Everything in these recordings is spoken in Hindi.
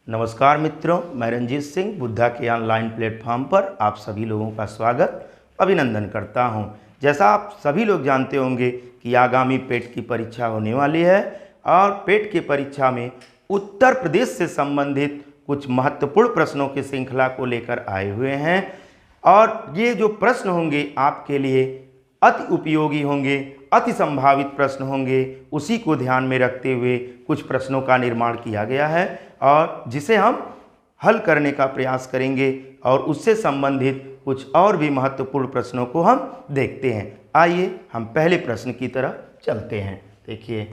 नमस्कार मित्रों, मैं रंजीत सिंह बुद्धा के ऑनलाइन प्लेटफॉर्म पर आप सभी लोगों का स्वागत अभिनंदन करता हूं। जैसा आप सभी लोग जानते होंगे कि आगामी पेट की परीक्षा होने वाली है और पेट की परीक्षा में उत्तर प्रदेश से संबंधित कुछ महत्वपूर्ण प्रश्नों की श्रृंखला को लेकर आए हुए हैं और ये जो प्रश्न होंगे आपके लिए अति उपयोगी होंगे, अति संभावित प्रश्न होंगे। उसी को ध्यान में रखते हुए कुछ प्रश्नों का निर्माण किया गया है और जिसे हम हल करने का प्रयास करेंगे और उससे संबंधित कुछ और भी महत्वपूर्ण प्रश्नों को हम देखते हैं। आइए हम पहले प्रश्न की तरफ चलते हैं। देखिए,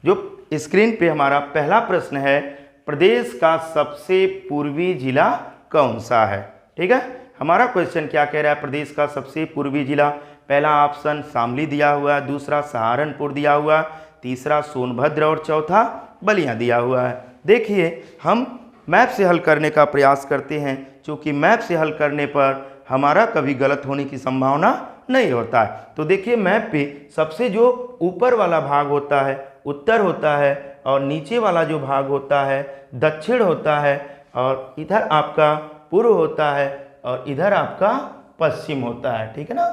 जो स्क्रीन पे हमारा पहला प्रश्न है, प्रदेश का सबसे पूर्वी जिला कौन सा है। ठीक है, हमारा क्वेश्चन क्या कह रहा है, प्रदेश का सबसे पूर्वी जिला। पहला ऑप्शन शामली दिया हुआ है, दूसरा सहारनपुर दिया हुआ है, तीसरा सोनभद्र और चौथा बलिया दिया हुआ है। देखिए, हम मैप से हल करने का प्रयास करते हैं, क्योंकि मैप से हल करने पर हमारा कभी गलत होने की संभावना नहीं होता है। तो देखिए, मैप पे सबसे जो ऊपर वाला भाग होता है उत्तर होता है और नीचे वाला जो भाग होता है दक्षिण होता है और इधर आपका पूर्व होता है और इधर आपका पश्चिम होता है। ठीक है ना,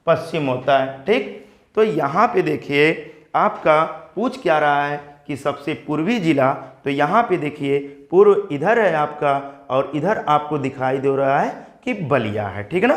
पश्चिम होता है। ठीक, तो यहाँ पे देखिए आपका पूछ क्या रहा है कि सबसे पूर्वी जिला, तो यहाँ पे देखिए पूर्व इधर है आपका और इधर आपको दिखाई दे रहा है कि बलिया है। ठीक है ना,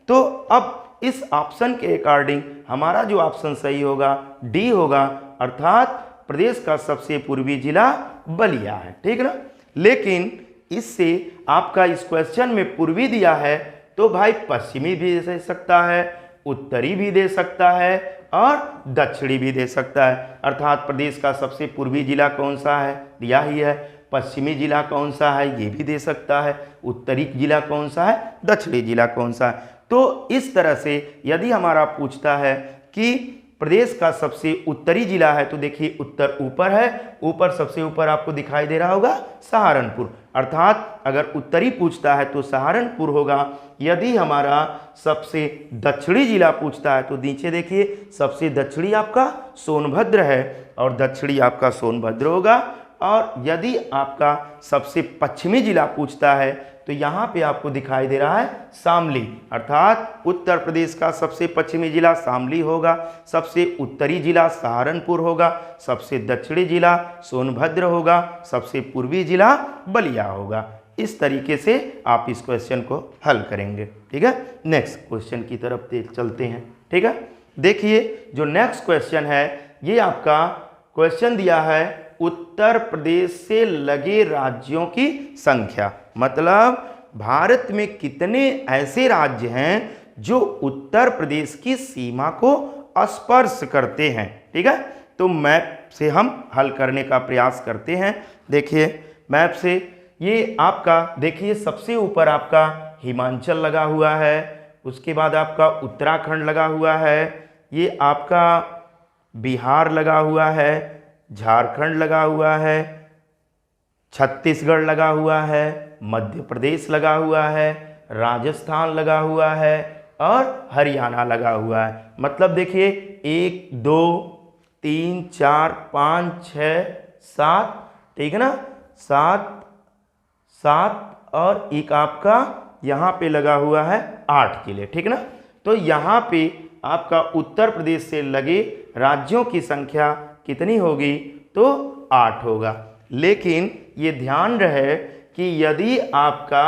तो अब इस ऑप्शन के अकॉर्डिंग हमारा जो ऑप्शन सही होगा डी होगा, अर्थात प्रदेश का सबसे पूर्वी जिला बलिया है। ठीक है ना, लेकिन इससे आपका इस क्वेश्चन में पूर्वी दिया है तो भाई पश्चिमी भी दे सकता है, उत्तरी भी दे सकता है और दक्षिणी भी दे सकता है। अर्थात प्रदेश का सबसे पूर्वी जिला कौन सा है दिया ही है, पश्चिमी जिला कौन सा है ये भी दे सकता है, उत्तरी जिला कौन सा है, दक्षिणी जिला कौन सा है। तो इस तरह से यदि हमारा पूछता है कि प्रदेश का सबसे उत्तरी जिला है, तो देखिए उत्तर ऊपर है, ऊपर सबसे ऊपर आपको दिखाई दे रहा होगा सहारनपुर, अर्थात अगर उत्तरी पूछता है तो सहारनपुर होगा। यदि हमारा सबसे दक्षिणी जिला पूछता है तो नीचे देखिए सबसे दक्षिणी आपका सोनभद्र है और दक्षिणी आपका सोनभद्र होगा। और यदि आपका सबसे पश्चिमी जिला पूछता है तो यहाँ पे आपको दिखाई दे रहा है शामली, अर्थात उत्तर प्रदेश का सबसे पश्चिमी जिला शामली होगा, सबसे उत्तरी जिला सहारनपुर होगा, सबसे दक्षिणी जिला सोनभद्र होगा, सबसे पूर्वी जिला बलिया होगा। इस तरीके से आप इस क्वेश्चन को हल करेंगे। ठीक है, नेक्स्ट क्वेश्चन की तरफ चलते हैं। ठीक है, देखिए जो नेक्स्ट क्वेश्चन है ये आपका क्वेश्चन दिया है उत्तर प्रदेश से लगे राज्यों की संख्या, मतलब भारत में कितने ऐसे राज्य हैं जो उत्तर प्रदेश की सीमा को स्पर्श करते हैं। ठीक है, तो मैप से हम हल करने का प्रयास करते हैं। देखिए मैप से ये आपका देखिए सबसे ऊपर आपका हिमाचल लगा हुआ है, उसके बाद आपका उत्तराखंड लगा हुआ है, ये आपका बिहार लगा हुआ है, झारखंड लगा हुआ है, छत्तीसगढ़ लगा हुआ है, मध्य प्रदेश लगा हुआ है, राजस्थान लगा हुआ है और हरियाणा लगा हुआ है। मतलब देखिए 1 2 3 4 5 6 7, ठीक है ना, 7 और एक आपका यहाँ पे लगा हुआ है 8 जिले। ठीक है ना, तो यहाँ पे आपका उत्तर प्रदेश से लगे राज्यों की संख्या कितनी होगी तो 8 होगा। लेकिन ये ध्यान रहे कि यदि आपका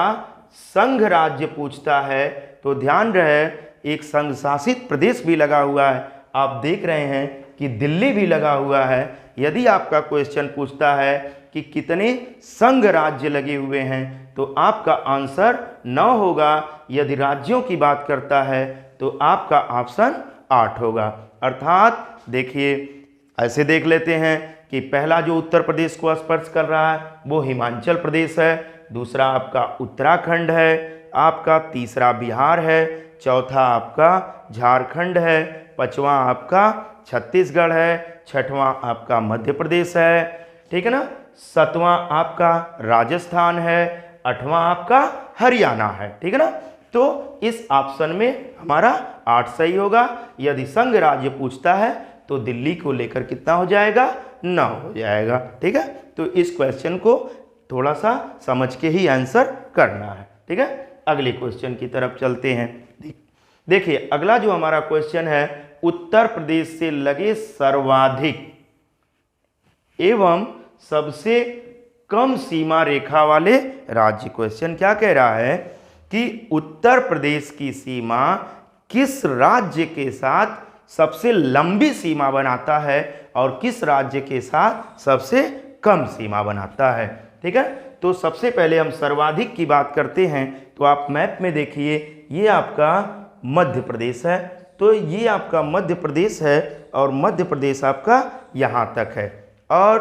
संघ राज्य पूछता है तो ध्यान रहे एक संघ शासित प्रदेश भी लगा हुआ है। आप देख रहे हैं कि दिल्ली भी लगा हुआ है। यदि आपका क्वेश्चन पूछता है कि कितने संघ राज्य लगे हुए हैं तो आपका आंसर 9 होगा। यदि राज्यों की बात करता है तो आपका ऑप्शन 8 होगा। अर्थात देखिए ऐसे देख लेते हैं कि पहला जो उत्तर प्रदेश को स्पर्श कर रहा है वो हिमाचल प्रदेश है, दूसरा आपका उत्तराखंड है, आपका तीसरा बिहार है, चौथा आपका झारखंड है, पांचवा आपका छत्तीसगढ़ है, छठवां आपका मध्य प्रदेश है, ठीक है ना, सातवां आपका राजस्थान है, आठवां आपका हरियाणा है। ठीक है ना, तो इस ऑप्शन में हमारा 8 सही होगा। यदि संघ राज्य पूछता है तो दिल्ली को लेकर कितना हो जाएगा 9 हो जाएगा। ठीक है, तो इस क्वेश्चन को थोड़ा सा समझ के ही आंसर करना है। ठीक है, अगले क्वेश्चन की तरफ चलते हैं। देखिए अगला जो हमारा क्वेश्चन है, उत्तर प्रदेश से लगे सर्वाधिक एवं सबसे कम सीमा रेखा वाले राज्य। क्वेश्चन क्या कह रहा है कि उत्तर प्रदेश की सीमा किस राज्य के साथ सबसे लंबी सीमा बनाता है और किस राज्य के साथ सबसे कम सीमा बनाता है। ठीक है, तो सबसे पहले हम सर्वाधिक की बात करते हैं। तो आप मैप में देखिए, ये आपका मध्य प्रदेश है, तो ये आपका मध्य प्रदेश है और मध्य प्रदेश आपका यहाँ तक है। और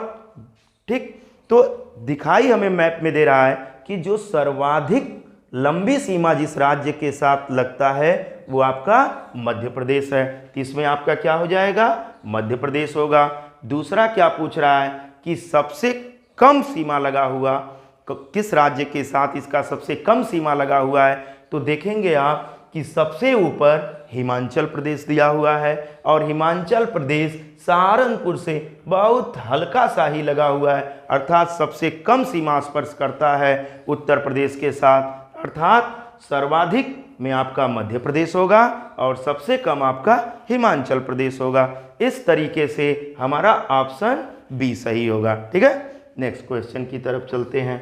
ठीक, तो दिखाई हमें मैप में दे रहा है कि जो सर्वाधिक लंबी सीमा जिस राज्य के साथ लगता है वो आपका मध्य प्रदेश है। तो इसमें आपका क्या हो जाएगा, मध्य प्रदेश होगा। दूसरा क्या पूछ रहा है कि सबसे कम सीमा लगा हुआ किस राज्य के साथ इसका सबसे कम सीमा लगा हुआ है। तो देखेंगे आप कि सबसे ऊपर हिमाचल प्रदेश दिया हुआ है और हिमाचल प्रदेश सहारनपुर से बहुत हल्का सा ही लगा हुआ है, अर्थात सबसे कम सीमा स्पर्श करता है उत्तर प्रदेश के साथ। अर्थात सर्वाधिक में आपका मध्य प्रदेश होगा और सबसे कम आपका हिमाचल प्रदेश होगा। इस तरीके से हमारा ऑप्शन बी सही होगा। ठीक है, नेक्स्ट क्वेश्चन की तरफ चलते हैं।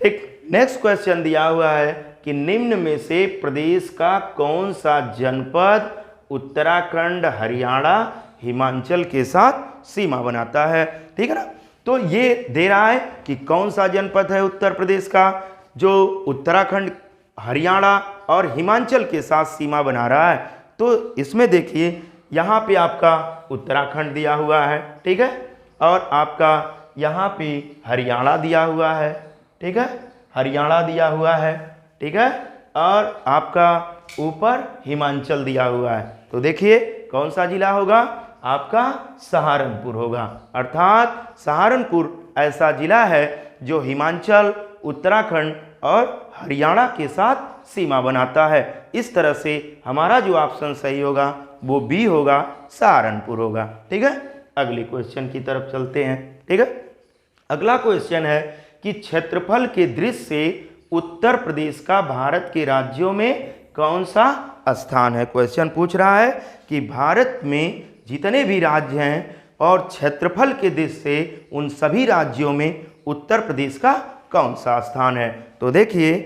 ठीक, नेक्स्ट क्वेश्चन दिया हुआ है कि निम्न में से प्रदेश का कौन सा जनपद उत्तराखंड, हरियाणा, हिमाचल के साथ सीमा बनाता है। ठीक है ना, तो ये दे रहा है कि कौन सा जनपद है उत्तर प्रदेश का जो उत्तराखंड, हरियाणा और हिमाचल के साथ सीमा बना रहा है। तो इसमें देखिए यहाँ पे आपका उत्तराखंड दिया हुआ है, ठीक है, और आपका यहाँ पे हरियाणा दिया हुआ है। ठीक है, हरियाणा दिया हुआ है। ठीक है, और आपका ऊपर हिमाचल दिया हुआ है। तो देखिए कौन सा जिला होगा, आपका सहारनपुर होगा। अर्थात सहारनपुर ऐसा जिला है जो हिमाचल, उत्तराखंड और हरियाणा के साथ सीमा बनाता है। इस तरह से हमारा जो ऑप्शन सही होगा वो बी होगा, सहारनपुर होगा। ठीक है, अगले क्वेश्चन की तरफ चलते हैं। ठीक है, अगला क्वेश्चन है कि क्षेत्रफल के दृष्टि से उत्तर प्रदेश का भारत के राज्यों में कौन सा स्थान है। क्वेश्चन पूछ रहा है कि भारत में जितने भी राज्य हैं और क्षेत्रफल के दृष्टि से उन सभी राज्यों में उत्तर प्रदेश का कौन सा स्थान है। तो देखिए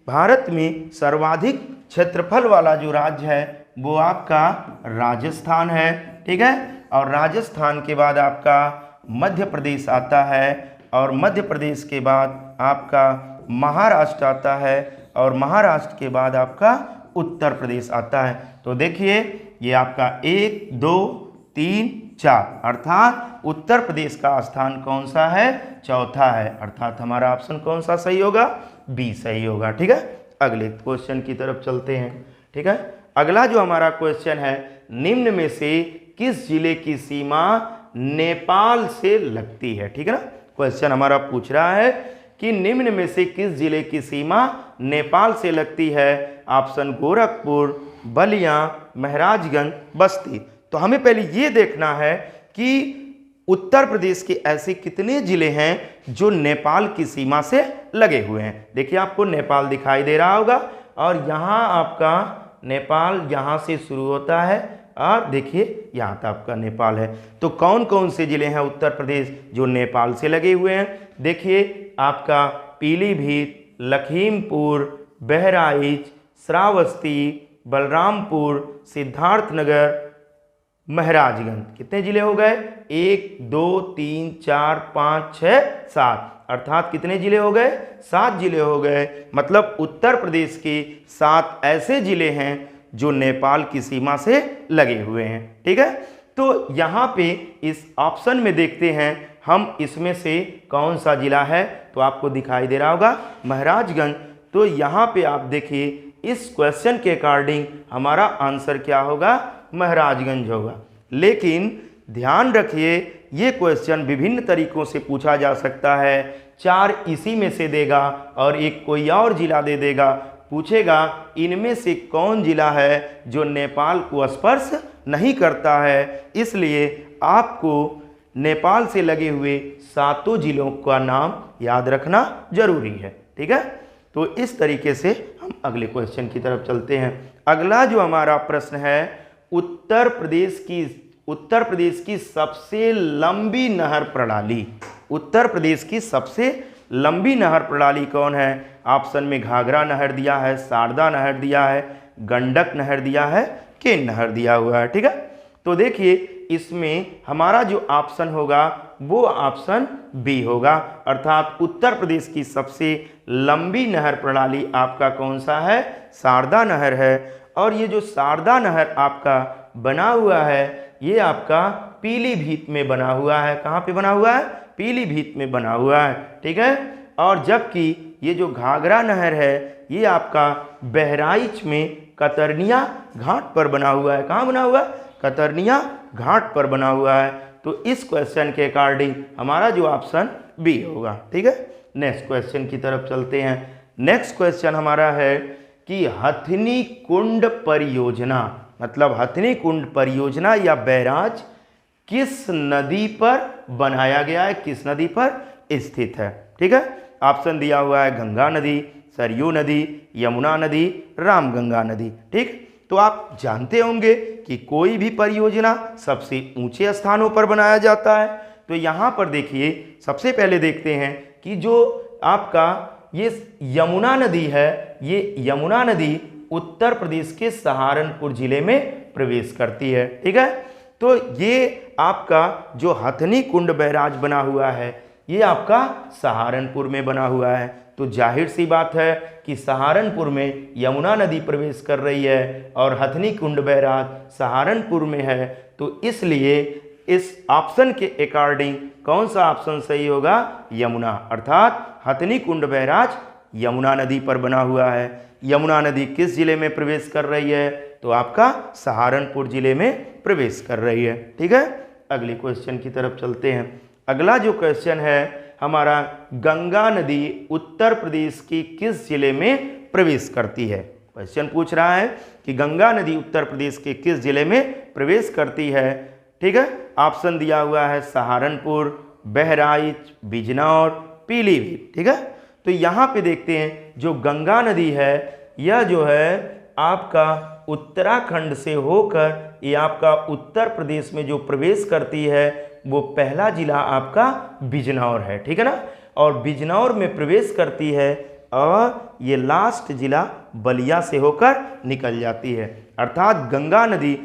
भारत में सर्वाधिक क्षेत्रफल वाला जो राज्य है वो आपका राजस्थान है। ठीक है, और राजस्थान के बाद आपका मध्य प्रदेश आता है और मध्य प्रदेश के बाद आपका महाराष्ट्र आता है और महाराष्ट्र के बाद आपका उत्तर प्रदेश आता है। तो देखिए ये आपका 1, 2, 3, 4 अर्थात उत्तर प्रदेश का स्थान कौन सा है, चौथा है। अर्थात हमारा ऑप्शन कौन सा सही होगा, बी सही होगा। ठीक है, अगले क्वेश्चन की तरफ चलते हैं। ठीक है, अगला जो हमारा क्वेश्चन है, निम्न में से किस जिले की सीमा नेपाल से लगती है। ठीक है ना, क्वेश्चन हमारा पूछ रहा है कि निम्न में से किस जिले की सीमा नेपाल से लगती है। ऑप्शन गोरखपुर, बलिया, महाराजगंज, बस्ती। तो हमें पहले ये देखना है कि उत्तर प्रदेश के ऐसे कितने जिले हैं जो नेपाल की सीमा से लगे हुए हैं। देखिए आपको नेपाल दिखाई दे रहा होगा और यहाँ आपका नेपाल यहाँ से शुरू होता है और देखिए यहाँ तक आपका नेपाल है। तो कौन कौन से जिले हैं उत्तर प्रदेश जो नेपाल से लगे हुए हैं। देखिए आपका पीलीभीत, लखीमपुर, बहराइच, श्रावस्ती, बलरामपुर, सिद्धार्थनगर, महाराजगंज। कितने जिले हो गए, 1, 2, 3, 4, 5, 6, 7 अर्थात कितने जिले हो गए, 7 जिले हो गए। मतलब उत्तर प्रदेश के 7 ऐसे जिले हैं जो नेपाल की सीमा से लगे हुए हैं। ठीक है, तो यहाँ पे इस ऑप्शन में देखते हैं हम इसमें से कौन सा जिला है। तो आपको दिखाई दे रहा होगा महाराजगंज। तो यहाँ पे आप देखिए इस क्वेश्चन के अकॉर्डिंग हमारा आंसर क्या होगा, महाराजगंज होगा। लेकिन ध्यान रखिए ये क्वेश्चन विभिन्न तरीकों से पूछा जा सकता है। 4 इसी में से देगा और एक कोई और जिला दे देगा, पूछेगा इनमें से कौन जिला है जो नेपाल को स्पर्श नहीं करता है। इसलिए आपको नेपाल से लगे हुए 7 जिलों का नाम याद रखना जरूरी है। ठीक है, तो इस तरीके से हम अगले क्वेश्चन की तरफ चलते हैं। अगला जो हमारा प्रश्न है, उत्तर प्रदेश की सबसे लंबी नहर प्रणाली, उत्तर प्रदेश की सबसे लंबी नहर प्रणाली कौन है? ऑप्शन में घाघरा नहर दिया है, शारदा नहर दिया है, गंडक नहर दिया है, केन नहर दिया हुआ है। ठीक है, तो देखिए इसमें हमारा जो ऑप्शन होगा वो ऑप्शन बी होगा, अर्थात उत्तर प्रदेश की सबसे लंबी नहर प्रणाली आपका कौन सा है? शारदा नहर है। और ये जो शारदा नहर आपका बना हुआ है ये आपका पीलीभीत में बना हुआ है। कहाँ पे बना हुआ है? पीलीभीत में बना हुआ है। ठीक है, और जबकि ये जो घाघरा नहर है ये आपका बहराइच में कतरनिया घाट पर बना हुआ है। कहाँ बना हुआ है? कतरनिया घाट पर बना हुआ है। तो इस क्वेश्चन के अकॉर्डिंग हमारा जो ऑप्शन बी होगा। ठीक है, नेक्स्ट क्वेश्चन की तरफ चलते हैं। नेक्स्ट क्वेश्चन हमारा है कि हथनी कुंड परियोजना, मतलब हथनी कुंड परियोजना या बैराज किस नदी पर बनाया गया है, किस नदी पर स्थित है? ठीक है, ऑप्शन दिया हुआ है गंगा नदी, सरयू नदी, यमुना नदी, रामगंगा नदी। ठीक, तो आप जानते होंगे कि कोई भी परियोजना सबसे ऊंचे स्थानों पर बनाया जाता है। तो यहाँ पर देखिए सबसे पहले देखते हैं कि जो आपका ये यमुना नदी है, ये यमुना नदी उत्तर प्रदेश के सहारनपुर जिले में प्रवेश करती है। ठीक है, तो ये आपका जो हथनी कुंड बैराज बना हुआ है ये आपका सहारनपुर में बना हुआ है। तो जाहिर सी बात है कि सहारनपुर में यमुना नदी प्रवेश कर रही है और हथनी कुंड बैराज सहारनपुर में है। तो इसलिए इस ऑप्शन के अकॉर्डिंग कौन सा ऑप्शन सही होगा? यमुना, अर्थात हथनी कुंड बैराज यमुना नदी पर बना हुआ है। यमुना नदी किस जिले में प्रवेश कर रही है? तो आपका सहारनपुर जिले में प्रवेश कर रही है। ठीक है, अगले क्वेश्चन की तरफ चलते हैं। अगला जो क्वेश्चन है हमारा, गंगा नदी उत्तर प्रदेश की किस जिले में प्रवेश करती है? क्वेश्चन पूछ रहा है कि गंगा नदी उत्तर प्रदेश के किस जिले में प्रवेश करती है। ठीक है, ऑप्शन दिया हुआ है सहारनपुर, बहराइच, बिजनौर, पीलीभीत। ठीक है, तो यहाँ पे देखते हैं जो गंगा नदी है यह जो है आपका उत्तराखंड से होकर ये आपका उत्तर प्रदेश में जो प्रवेश करती है वो पहला जिला आपका बिजनौर है। ठीक है ना, और बिजनौर में प्रवेश करती है और ये लास्ट जिला बलिया से होकर निकल जाती है। अर्थात गंगा नदी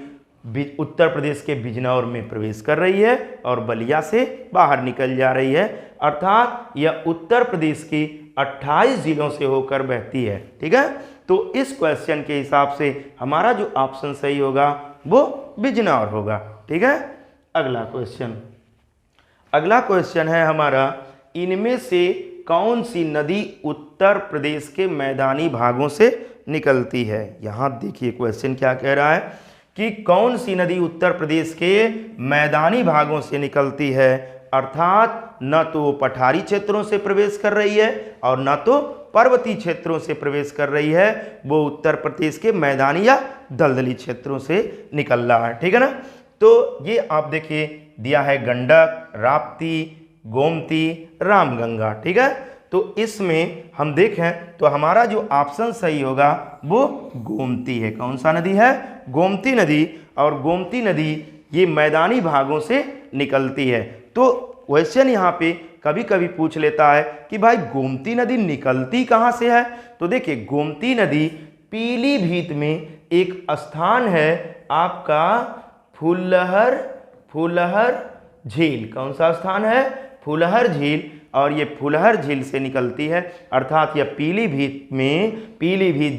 उत्तर प्रदेश के बिजनौर में प्रवेश कर रही है और बलिया से बाहर निकल जा रही है। अर्थात यह उत्तर प्रदेश की 28 जिलों से होकर बहती है। ठीक है, तो इस क्वेश्चन के हिसाब से हमारा जो ऑप्शन सही होगा वो बिजनौर होगा। ठीक है, अगला क्वेश्चन है हमारा, इनमें से कौन सी नदी उत्तर प्रदेश के मैदानी भागों से निकलती है? यहाँ देखिए क्वेश्चन क्या कह रहा है कि कौन सी नदी उत्तर प्रदेश के मैदानी भागों से निकलती है। अर्थात न तो पठारी क्षेत्रों से प्रवेश कर रही है और न तो पर्वतीय क्षेत्रों से प्रवेश कर रही है, वो उत्तर प्रदेश के मैदानी या दलदली क्षेत्रों से निकल रहा है। ठीक है ना, तो ये आप देखिए दिया है गंडक, राप्ती, गोमती, रामगंगा। ठीक है, तो इसमें हम देखें तो हमारा जो ऑप्शन सही होगा वो गोमती है। कौन सा नदी है? गोमती नदी। और गोमती नदी ये मैदानी भागों से निकलती है। तो क्वेश्चन यहाँ पे कभी कभी पूछ लेता है कि भाई गोमती नदी निकलती कहाँ से है? तो देखिए गोमती नदी पीलीभीत में एक स्थान है आपका फुलहर झील। कौन सा स्थान है? फुलहर झील। और ये फुलहर झील से निकलती है। अर्थात यह पीलीभीत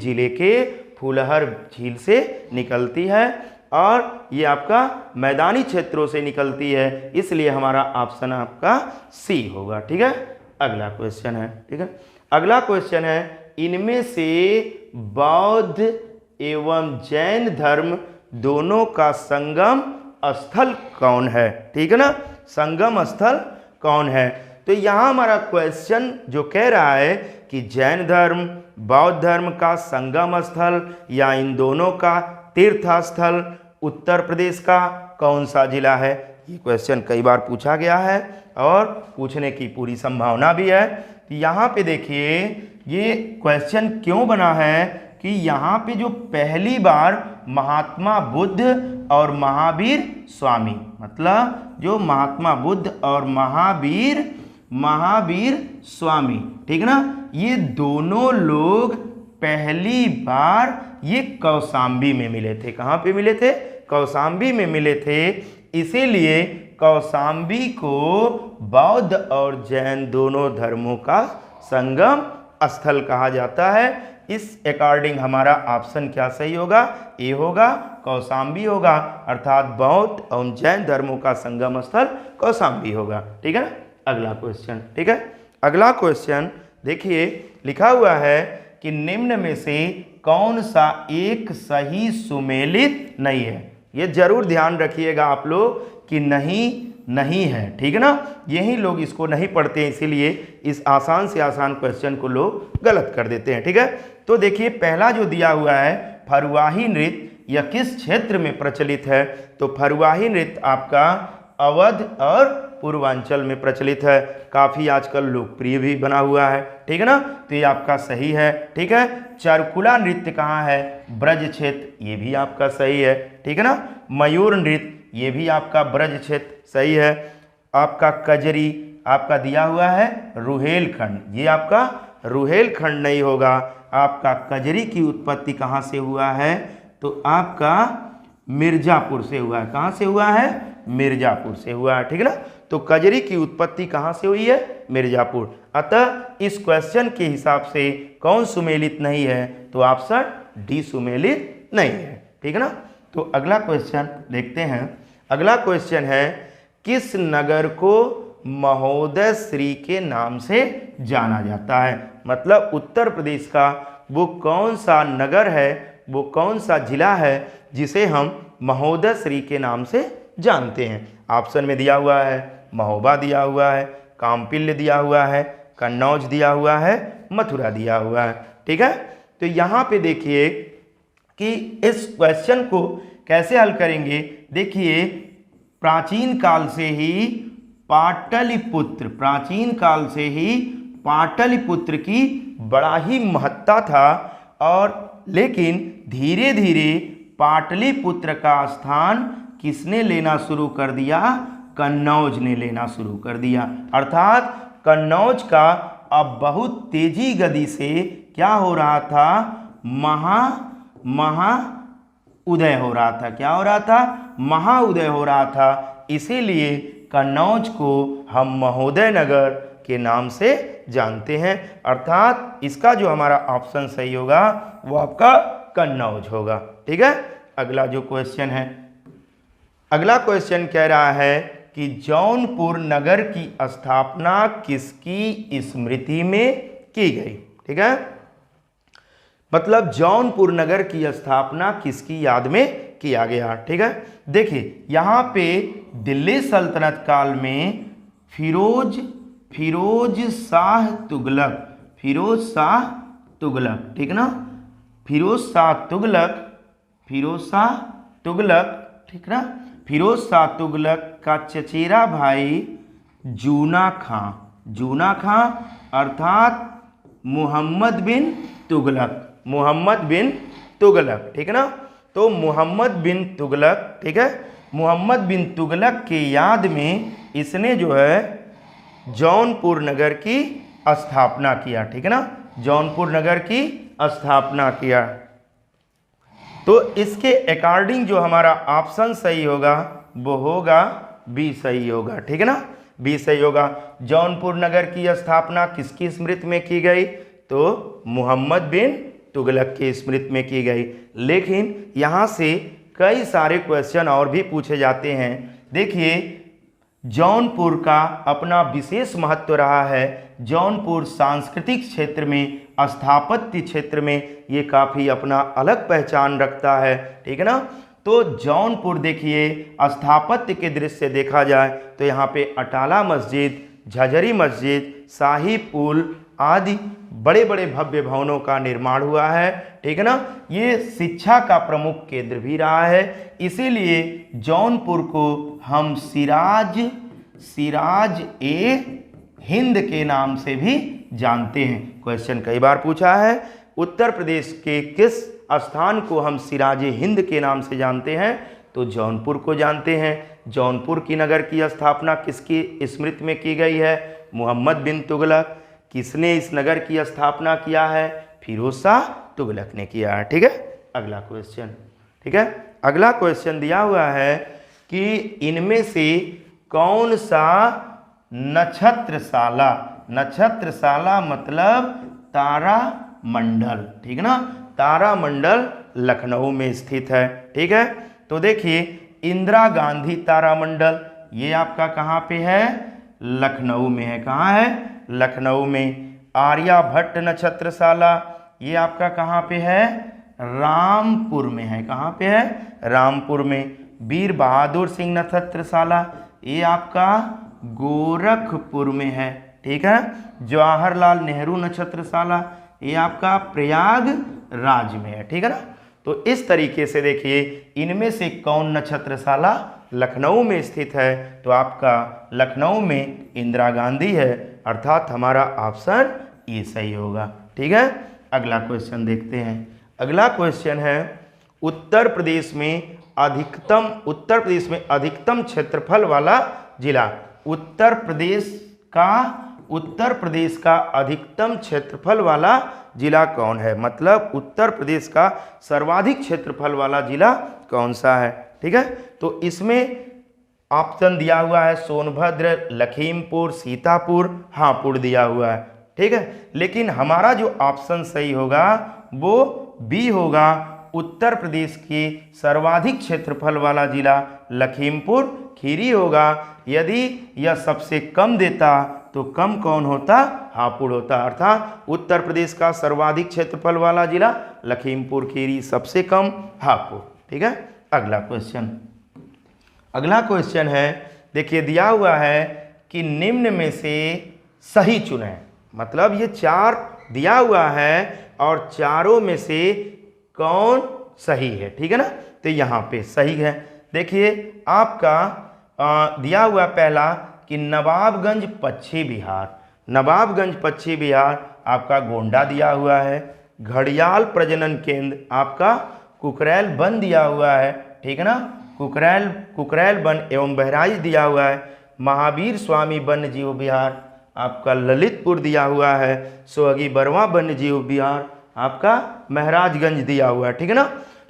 जिले के फुलहर झील से निकलती है और ये आपका मैदानी क्षेत्रों से निकलती है, इसलिए हमारा ऑप्शन आपका सी होगा। ठीक है, अगला क्वेश्चन है। ठीक है, अगला क्वेश्चन है, इनमें से बौद्ध एवं जैन धर्म दोनों का संगम स्थल कौन है? ठीक है ना, संगम स्थल कौन है? तो यहाँ हमारा क्वेश्चन जो कह रहा है कि जैन धर्म बौद्ध धर्म का संगम स्थल या इन दोनों का तीर्थ स्थल उत्तर प्रदेश का कौन सा जिला है? ये क्वेश्चन कई बार पूछा गया है और पूछने की पूरी संभावना भी है। तो यहाँ पे देखिए ये क्वेश्चन क्यों बना है कि यहाँ पे जो पहली बार महात्मा बुद्ध और महावीर स्वामी, मतलब जो महात्मा बुद्ध और महावीर स्वामी, ठीक ना, ये दोनों लोग पहली बार ये कौशाम्बी में मिले थे। कहाँ पे मिले थे? कौशाम्बी में मिले थे। इसीलिए कौशाम्बी को बौद्ध और जैन दोनों धर्मों का संगम स्थल कहा जाता है। इस अकॉर्डिंग हमारा ऑप्शन क्या सही होगा? ए होगा, कौशाम्बी होगा, अर्थात बौद्ध और जैन धर्मों का संगम स्थल कौशाम्बी होगा। ठीक है ना। अगला क्वेश्चन, ठीक है, अगला क्वेश्चन देखिए लिखा हुआ है कि निम्न में से कौन सा एक सही सुमेलित नहीं है। ये जरूर ध्यान रखिएगा आप लोग कि नहीं है, ठीक है ना। यही लोग इसको नहीं पढ़ते हैं, इसीलिए इस आसान से आसान क्वेश्चन को लोग गलत कर देते हैं। ठीक है, तो देखिए पहला जो दिया हुआ है फरुआही नृत्य यह किस क्षेत्र में प्रचलित है? तो फरुआही नृत्य आपका अवध और पूर्वांचल में प्रचलित है, काफ़ी आजकल लोकप्रिय भी बना हुआ है। ठीक है ना, तो ये आपका सही है। ठीक है, चारुकुला नृत्य कहाँ है? ब्रज क्षेत्र, ये भी आपका सही है। ठीक है ना। मयूर नृत्य, ये भी आपका ब्रज क्षेत्र, सही है। आपका कजरी आपका दिया हुआ है रुहेलखंड, ये आपका रुहेलखंड नहीं होगा। आपका कजरी की उत्पत्ति कहाँ से हुआ है? तो आपका मिर्जापुर से हुआ है। कहाँ से हुआ है? मिर्जापुर से हुआ है। ठीक है ना, तो कजरी की उत्पत्ति कहाँ से हुई है? मिर्जापुर। अतः इस क्वेश्चन के हिसाब से कौन सुमेलित नहीं है? तो ऑप्शन डी सुमेलित नहीं है। ठीक है ना। तो अगला क्वेश्चन देखते हैं। अगला क्वेश्चन है किस नगर को महोदय श्री के नाम से जाना जाता है? मतलब उत्तर प्रदेश का वो कौन सा नगर है, वो कौन सा जिला है जिसे हम महोदय श्री के नाम से जानते हैं? ऑप्शन में दिया हुआ है महोबा दिया हुआ है, काम्पिल्य दिया हुआ है, कन्नौज दिया हुआ है, मथुरा दिया हुआ है। ठीक है, तो यहाँ पे देखिए कि इस क्वेश्चन को कैसे हल करेंगे। देखिए प्राचीन काल से ही पाटलिपुत्र की बड़ा ही महत्ता था, और लेकिन धीरे धीरे पाटलिपुत्र का स्थान किसने लेना शुरू कर दिया? कन्नौज ने लेना शुरू कर दिया। अर्थात कन्नौज का अब बहुत तेजी गति से क्या हो रहा था? महा उदय हो रहा था। क्या हो रहा था? महाउदय हो रहा था। इसीलिए कन्नौज को हम महोदय नगर के नाम से जानते हैं। अर्थात इसका जो हमारा ऑप्शन सही होगा वो आपका कन्नौज होगा। ठीक है, अगला जो क्वेश्चन है, अगला क्वेश्चन कह रहा है कि जौनपुर नगर की स्थापना किसकी स्मृति में की गई? ठीक है, मतलब जौनपुर नगर की स्थापना किसकी याद में किया गया? ठीक है, देखिए यहाँ पे दिल्ली सल्तनत काल में फिरोज शाह तुगलक, ठीक ना, फिरोज शाह ठीक ना, फिरोज शाह तुगलक का चचेरा भाई जूना खां अर्थात मोहम्मद बिन तुगलक, ठीक है ना। तो मोहम्मद बिन तुगलक, ठीक है, मोहम्मद बिन तुगलक के याद में इसने जो है जौनपुर नगर की स्थापना किया। ठीक है ना, जौनपुर नगर की स्थापना किया। तो इसके अकॉर्डिंग जो हमारा ऑप्शन सही होगा वो होगा बी सही होगा। ठीक है ना, बी सही होगा। जौनपुर नगर की स्थापना किसकी स्मृति में की गई? तो मोहम्मद बिन तुगलक की स्मृति में की गई। लेकिन यहाँ से कई सारे क्वेश्चन और भी पूछे जाते हैं। देखिए जौनपुर का अपना विशेष महत्व रहा है। जौनपुर सांस्कृतिक क्षेत्र में, स्थापत्य क्षेत्र में ये काफ़ी अपना अलग पहचान रखता है। ठीक है ना, तो जौनपुर देखिए स्थापत्य के दृश्य से देखा जाए तो यहाँ पे अटाला मस्जिद, झझरी मस्जिद, शाही पुल आदि बड़े बड़े भव्य भवनों का निर्माण हुआ है। ठीक है ना। ये शिक्षा का प्रमुख केंद्र भी रहा है, इसीलिए जौनपुर को हम सिराज ए हिंद के नाम से भी जानते हैं। क्वेश्चन कई बार पूछा है, उत्तर प्रदेश के किस स्थान को हम सिराज ए हिंद के नाम से जानते हैं? तो जौनपुर को जानते हैं। जौनपुर की नगर की स्थापना किसकी स्मृति में की गई है? मोहम्मद बिन तुगलक। किसने इस नगर की स्थापना किया है? फिरोज शाह तुगलक ने किया है। ठीक है। अगला क्वेश्चन। ठीक है। अगला क्वेश्चन दिया हुआ है कि इनमें से कौन सा नक्षत्रशाला, नक्षत्रशाला मतलब तारामंडल, ठीक है ना, तारामंडल लखनऊ में स्थित है। ठीक है। तो देखिए इंदिरा गांधी तारामंडल, ये आपका कहाँ पे है? लखनऊ में है। कहाँ है? लखनऊ में। आर्यभट्ट नक्षत्रशाला, ये आपका कहाँ पे है? रामपुर में है। कहाँ पे है? रामपुर में। वीर बहादुर सिंह नक्षत्रशाला, ये आपका गोरखपुर में है। ठीक है। जवाहरलाल नेहरू नक्षत्रशाला, ये आपका प्रयागराज में है। ठीक है ना। तो इस तरीके से देखिए इनमें से कौन नक्षत्रशाला लखनऊ में स्थित है? तो आपका लखनऊ में इंदिरा गांधी है, अर्थात हमारा ऑप्शन ये सही होगा। ठीक है। अगला क्वेश्चन देखते हैं। अगला क्वेश्चन है, उत्तर प्रदेश में अधिकतम क्षेत्रफल वाला जिला। उत्तर प्रदेश का अधिकतम क्षेत्रफल वाला जिला कौन है? मतलब उत्तर प्रदेश का सर्वाधिक क्षेत्रफल वाला जिला कौन सा है? ठीक है। तो इसमें ऑप्शन दिया हुआ है सोनभद्र, लखीमपुर, सीतापुर, हापुड़ दिया हुआ है। ठीक है। लेकिन हमारा जो ऑप्शन सही होगा वो बी होगा, उत्तर प्रदेश के सर्वाधिक क्षेत्रफल वाला जिला लखीमपुर खीरी होगा। यदि यह सबसे कम देता तो कम कौन होता? हापुड़ होता। अर्थात उत्तर प्रदेश का सर्वाधिक क्षेत्रफल वाला जिला लखीमपुर खीरी, सबसे कम हापुड़। ठीक है। अगला क्वेश्चन। अगला क्वेश्चन है, देखिए दिया हुआ है कि निम्न में से सही चुनें। मतलब ये चार दिया हुआ है और चारों में से कौन सही है? ठीक है ना। तो यहाँ पे सही है। देखिए आपका दिया हुआ पहला कि नवाबगंज पश्चिम बिहार, नवाबगंज पश्चिम बिहार आपका गोंडा दिया हुआ है। घड़ियाल प्रजनन केंद्र आपका कुकरैल वन दिया हुआ है। ठीक है ना। कुकरैल वन एवं बहराइच दिया हुआ है। महावीर स्वामी वन्य जीव विहार आपका ललितपुर दिया हुआ है। सोहगी बरवा वन्य जीव विहार आपका महराजगंज दिया हुआ है। ठीक है ना।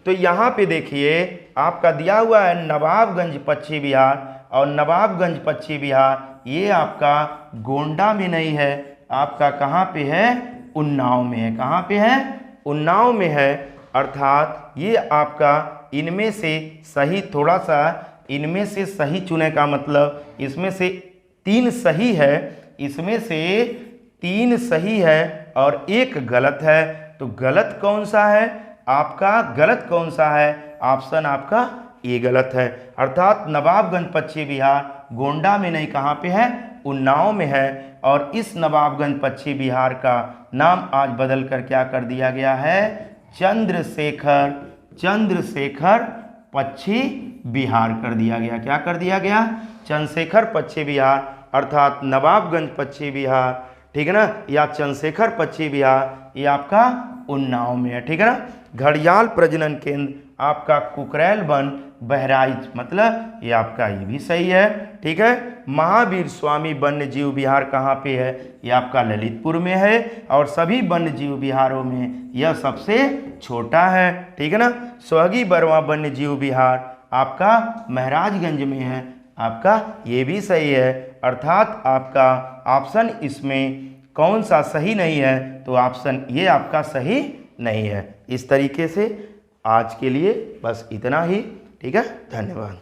तो यहाँ पे देखिए आपका दिया हुआ है नवाबगंज पश्चिम बिहार, और नवाबगंज पश्चिम बिहार ये आपका गोंडा में नहीं है, आपका कहाँ पे है? उन्नाव में है। कहाँ पे है? उन्नाव में है। अर्थात ये आपका इनमें से सही, थोड़ा सा इनमें से सही चुने का मतलब इसमें से 3 सही है, इसमें से 3 सही है और 1 गलत है। तो गलत कौन सा है? आपका गलत कौन सा है? ऑप्शन आपका ये गलत है। अर्थात नवाबगंज पश्चिम बिहार गोंडा में नहीं, कहाँ पे है? उन्नाव में है। और इस नवाबगंज पश्चिम बिहार का नाम आज बदल कर क्या कर दिया गया है? चंद्रशेखर पश्चिम बिहार कर दिया गया। क्या कर दिया गया? चंद्रशेखर पश्चिम बिहार। अर्थात नवाबगंज पश्चिम बिहार, ठीक है ना, या चंद्रशेखर पश्चिम बिहार ये आपका उन्नाव में है। ठीक है ना। घड़ियाल प्रजनन केंद्र आपका कुकरैल वन बहराइच, मतलब ये आपका ये भी सही है। ठीक है। महावीर स्वामी वन्य जीव विहार कहाँ पे है? ये आपका ललितपुर में है और सभी वन्य जीव विहारों में यह सबसे छोटा है। ठीक है ना। सोहगी बरवा वन्य जीव विहार आपका महराजगंज में है, आपका ये भी सही है। अर्थात आपका ऑप्शन इसमें कौन सा सही नहीं है? तो ऑप्शन ये आपका सही नहीं है। इस तरीके से आज के लिए बस इतना ही। ठीक है। धन्यवाद।